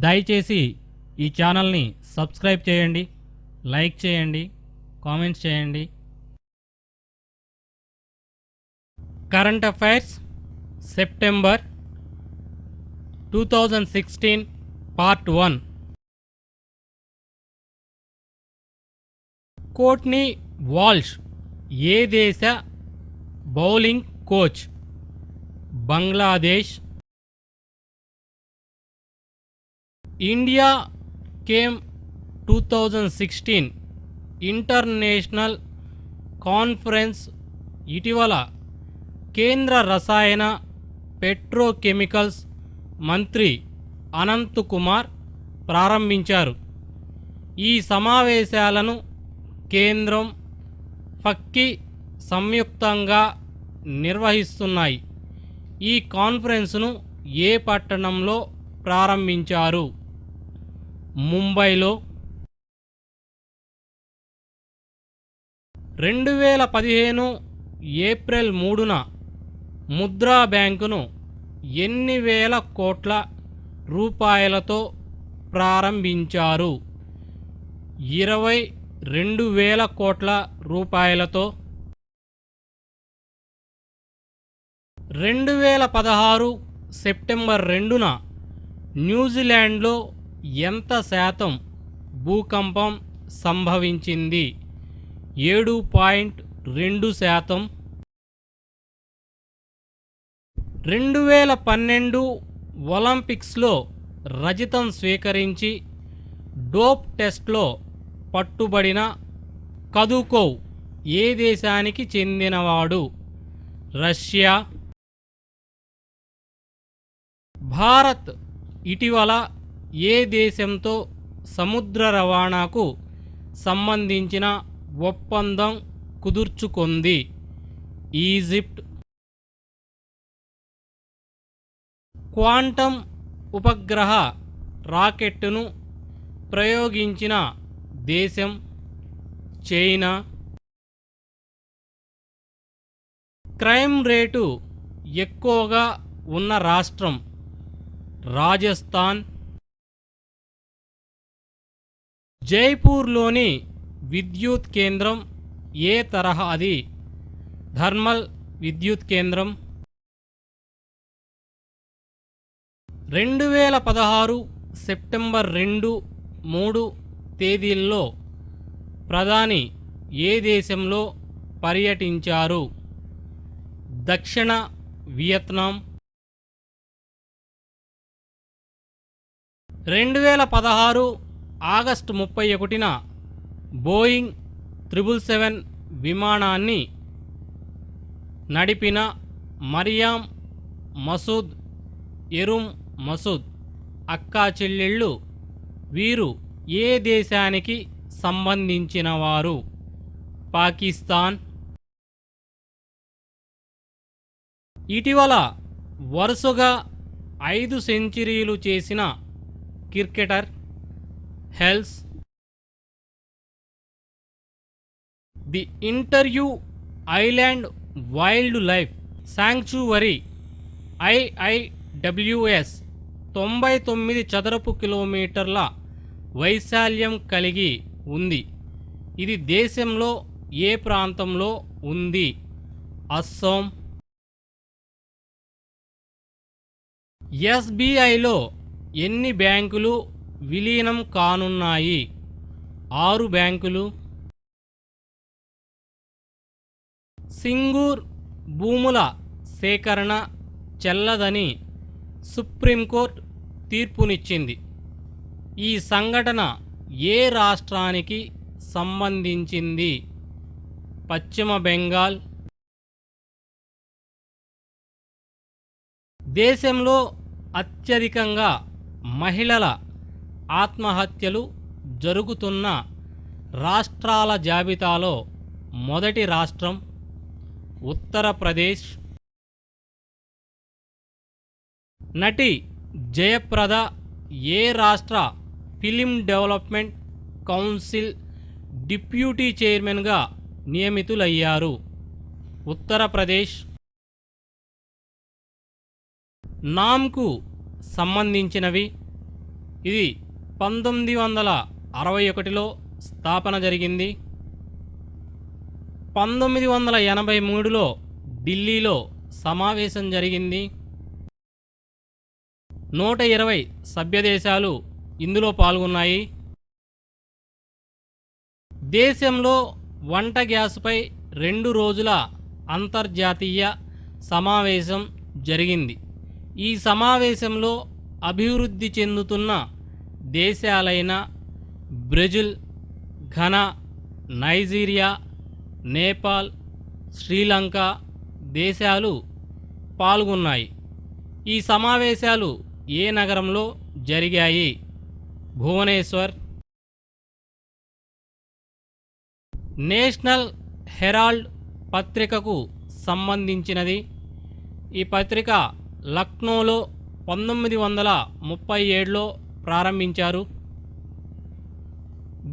దయచేసి ఈ ఛానల్ని సబ్స్క్రైబ్ చేయండి, లైక్ చేయండి, కామెంట్స్ చేయండి. Current affairs September 2016 part 1. Courtney Walsh ఏ దేశ bowling coach? Bangladesh. India chem 2016 international conference ఇటీవల కేంద్ర రసాయన పెట్రోకెమికల్స్ మంత్రి అనంత్ కుమార్ ప్రారంభించారు. ఈ సమావేశాలను కేంద్రం, ఫక్కీ సంయుక్తంగా నిర్వహిస్తున్నాయి. ఈ కాన్ఫరెన్స్ను ఏ పట్టణంలో ప్రారంభించారు? ముంబైలో. 2015 ఏప్రిల్ 3న ముద్రా బ్యాంకును ఎన్ని వేల కోట్ల రూపాయలతో ప్రారంభించారు? 22,000 కోట్ల రూపాయలతో. 2016 సెప్టెంబర్ 2న న్యూజిలాండ్లో ఎంత శాతం భూకంపం సంభవించింది? 7.2%. 2012 ఒలింపిక్స్లో రజతం స్వీకరించి డోప్ టెస్ట్లో పట్టుబడిన కదుకోవ్ ఏ దేశానికి చెందినవాడు? రష్యా. భారత్ ఇటీవల ఏ దేశంతో సముద్ర రవాణాకు సంబంధించిన ఒప్పందం కుదుర్చుకుంది? ఈజిప్ట్. క్వాంటమ్ ఉపగ్రహ రాకెట్ను ప్రయోగించిన దేశం? చైనా. క్రైమ్ రేటు ఎక్కువగా ఉన్న రాష్ట్రం? రాజస్థాన్. జైపూర్లోని విద్యుత్ కేంద్రం ఏ తరహాది? థర్మల్ విద్యుత్ కేంద్రం. 2016 సెప్టెంబర్ 2, 3 తేదీల్లో ప్రధాని ఏ దేశంలో పర్యటించారు? దక్షిణ వియత్నాం. 2016 ఆగస్టు 31న బోయింగ్ 777 విమానాన్ని నడిపిన మరియాం మసూద్, ఎరుమ్ మసూద్ అక్కా చెల్లెళ్ళు. వీరు ఏ దేశానికి సంబంధించినవారు? పాకిస్తాన్. ఇటీవల వరుసగా 5 సెంచరీలు చేసిన cricketer? Hales. The Interview Island wild life sanctuary IIWS 99 చదరపు కిలోమీటర్ల వైశాల్యం కలిగి ఉంది. ఇది దేశంలో ఏ ప్రాంతంలో ఉంది? అస్సాం. SBIలో ఎన్ని బ్యాంకులు విలీనం కానున్నాయి? 6 బ్యాంకులు. సింగూర్ భూముల సేకరణ చెల్లదని సుప్రీంకోర్టు తీర్పునిచ్చింది. ఈ సంఘటన ఏ రాష్ట్రానికి సంబంధించింది? పశ్చిమ బెంగాల్. దేశంలో అత్యధికంగా మహిళల ఆత్మహత్యలు జరుగుతున్న రాష్ట్రాల జాబితాలో మొదటి రాష్ట్రం? ఉత్తరప్రదేశ్. నటి జయప్రద ఏ రాష్ట్ర ఫిలిం డెవలప్మెంట్ కౌన్సిల్ డిప్యూటీ చైర్మన్గా నియమితులయ్యారు? ఉత్తరప్రదేశ్. నామ్కు సంబంధించినవి ఇది 1961లో స్థాపన జరిగింది. 1983లో ఢిల్లీలో సమావేశం జరిగింది. 120 సభ్యదేశాలు ఇందులో పాల్గొన్నాయి. దేశంలో వంట గ్యాస్పై 2 రోజుల అంతర్జాతీయ సమావేశం జరిగింది. ఈ సమావేశంలో అభివృద్ధి చెందుతున్న దేశాలైన Brazil, Ghana, Nigeria, Nepal, Sri Lanka దేశాలు పాల్గొన్నాయి. ఈ సమావేశాలు ఏ నగరంలో జరిగాయి? భువనేశ్వర్. నేషనల్ హెరాల్డ్ పత్రికకు సంబంధించినది. ఈ పత్రిక లక్నోలో 1937లో ప్రారంభించారు.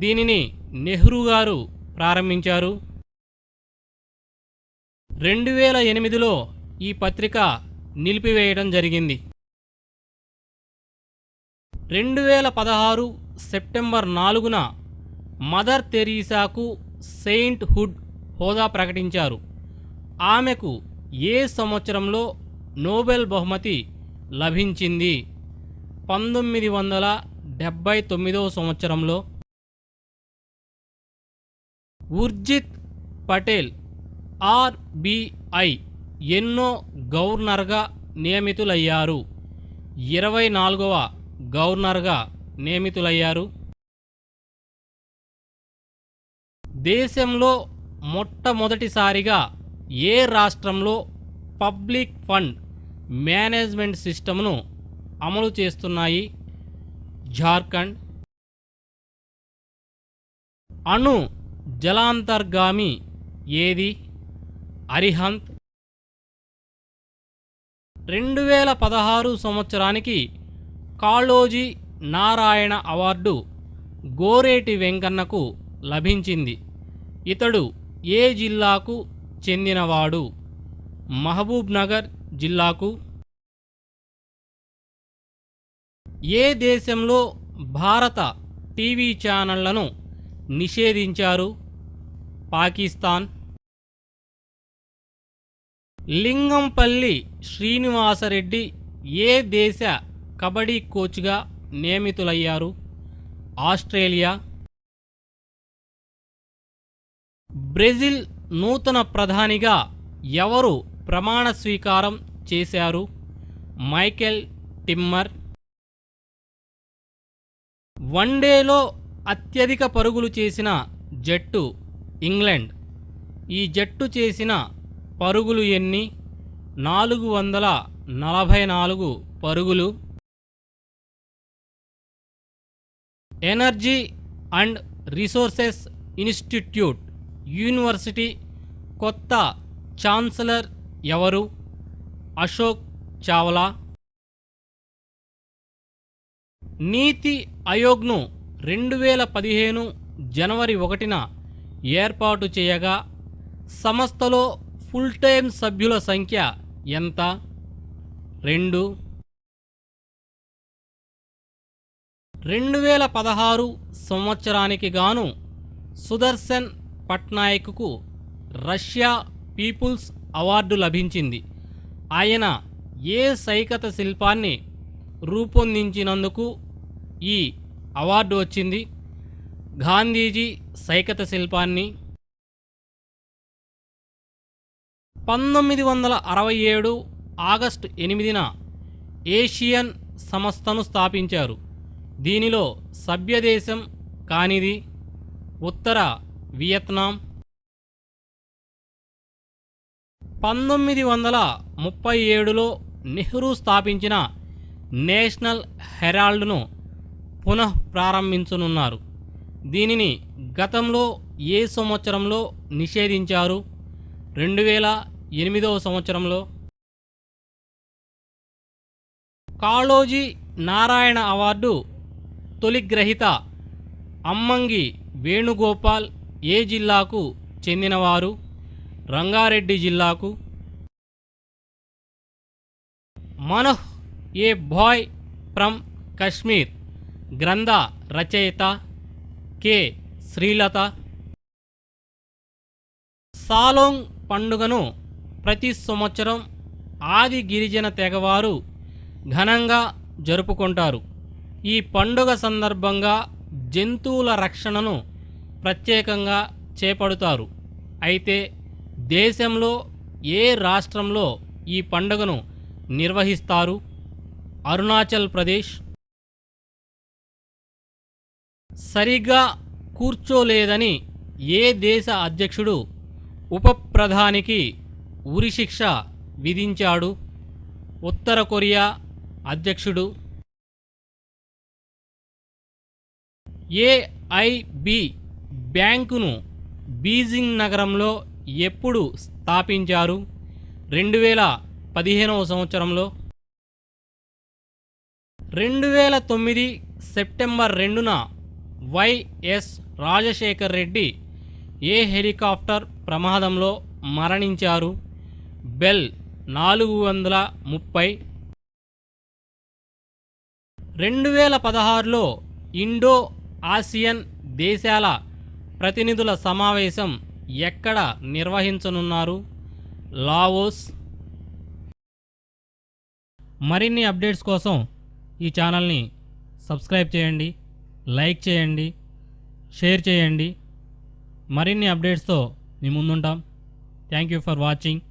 దీనిని నెహ్రూ గారు ప్రారంభించారు. 2008లో ఈ పత్రిక నిలిపివేయడం జరిగింది. 2016 సెప్టెంబర్ 4న మదర్ తెరీసాకు సెయింట్ హుడ్ హోదా ప్రకటించారు. ఆమెకు ఏ సంవత్సరంలో నోబెల్ బహుమతి లభించింది? 1979 సంవత్సరంలో. ఉర్జిత్ పటేల్ ఆర్బీఐ ఎన్నో గవర్నర్గా నియమితులయ్యారు? 24వ గవర్నర్గా నియమితులయ్యారు. దేశంలో మొట్టమొదటిసారిగా ఏ రాష్ట్రంలో పబ్లిక్ ఫండ్ మేనేజ్మెంట్ సిస్టమ్ను అమలు చేస్తున్నాయి? జార్ఖండ్. అణు జలాంతర్గామి ఏది? అరిహంత్. 2016 సంవత్సరానికి కాళోజీ నారాయణ అవార్డు గోరేటి వెంకన్నకు లభించింది. ఇతడు ఏ జిల్లాకు చెందినవాడు? మహబూబ్ నగర్ జిల్లాకు. ఏ దేశంలో భారత టీవీ ఛానళ్లను నిషేధించారు? పాకిస్తాన్. లింగంపల్లి శ్రీనివాసరెడ్డి ఏ దేశ కబడ్డీ కోచ్గా నియమితులయ్యారు? ఆస్ట్రేలియా. బ్రెజిల్ నూతన ప్రధానిగా ఎవరు ప్రమాణ స్వీకారం చేశారు? మైకెల్ టిమ్మర్. వన్డేలో అత్యధిక పరుగులు చేసిన జట్టు ఇంగ్లాండ్. ఈ జట్టు చేసిన పరుగులు ఎన్ని? 444 పరుగులు. Energy and resources institute university కొత్త ఛాన్సలర్ ఎవరు? అశోక్ చావ్లా. నీతి ఆయోగ్ను 2015 జనవరి 1న ఏర్పాటు చేయగా సంస్థలో ఫుల్ టైం సభ్యుల సంఖ్య ఎంత? 2. 2016 సంవత్సరానికి గాను సుదర్శన్ పట్నాయక్కు రష్యా పీపుల్స్ అవార్డు లభించింది. ఆయన ఏ సైకత శిల్పాన్ని రూపొందించినందుకు ఈ అవార్డు వచ్చింది? గాంధీజీ సైకత శిల్పాన్ని. 1967 ఆగస్టు 8న ఏషియన్ సంస్థను స్థాపించారు. దీనిలో సభ్యదేశం కానిది? ఉత్తర వియత్నాం. 1937లో నెహ్రూ స్థాపించిన నేషనల్ హెరాల్డ్ను పునః ప్రారంభించనున్నారు. దీనిని గతంలో ఏ సంవత్సరంలో నిషేధించారు? 2008 సంవత్సరంలో. కాళోజీ నారాయణ అవార్డు తొలి గ్రహీత అమ్మంగి వేణుగోపాల్ ఏ జిల్లాకు చెందినవారు? రంగారెడ్డి జిల్లాకు. మనోహ్ ఏ బాయ్ ఫ్రమ్ కశ్మీర్ గ్రంథ రచయిత కె శ్రీలత. సాలోంగ్ పండుగను ప్రతి సంవత్సరం ఆది గిరిజన తెగవారు ఘనంగా జరుపుకుంటారు. ఈ పండుగ సందర్భంగా జంతువుల రక్షణను ప్రత్యేకంగా చేపడతారు. అయితే దేశంలో ఏ రాష్ట్రంలో ఈ పండుగను నిర్వహిస్తారు? అరుణాచల్ ప్రదేశ్. సరిగ్గా కూర్చోలేదని ఏ దేశ అధ్యక్షుడు ఉప ప్రధానికి ఉరిశిక్ష విధించాడు? ఉత్తర కొరియా అధ్యక్షుడు. ఏఐబి బ్యాంకును బీజింగ్ నగరంలో ఎప్పుడు స్థాపించారు? 2015వ సంవత్సరంలో. 2009 సెప్టెంబర్ 2న వైఎస్ రాజశేఖర్ రెడ్డి ఏ హెలికాప్టర్ ప్రమాదంలో మరణించారు? బెల్ 430. 2016లో ఇండో ఆసియన్ దేశాల ప్రతినిధుల సమావేశం ఎక్కడ నిర్వహించనున్నారు? లావోస్. మరిన్ని అప్డేట్స్ కోసం ఈ ఛానల్ని సబ్స్క్రైబ్ చేయండి, లైక్ చేయండి, షేర్ చేయండి. మరిన్ని అప్డేట్స్తో మీ ముందుంటాం. Thank you for watching.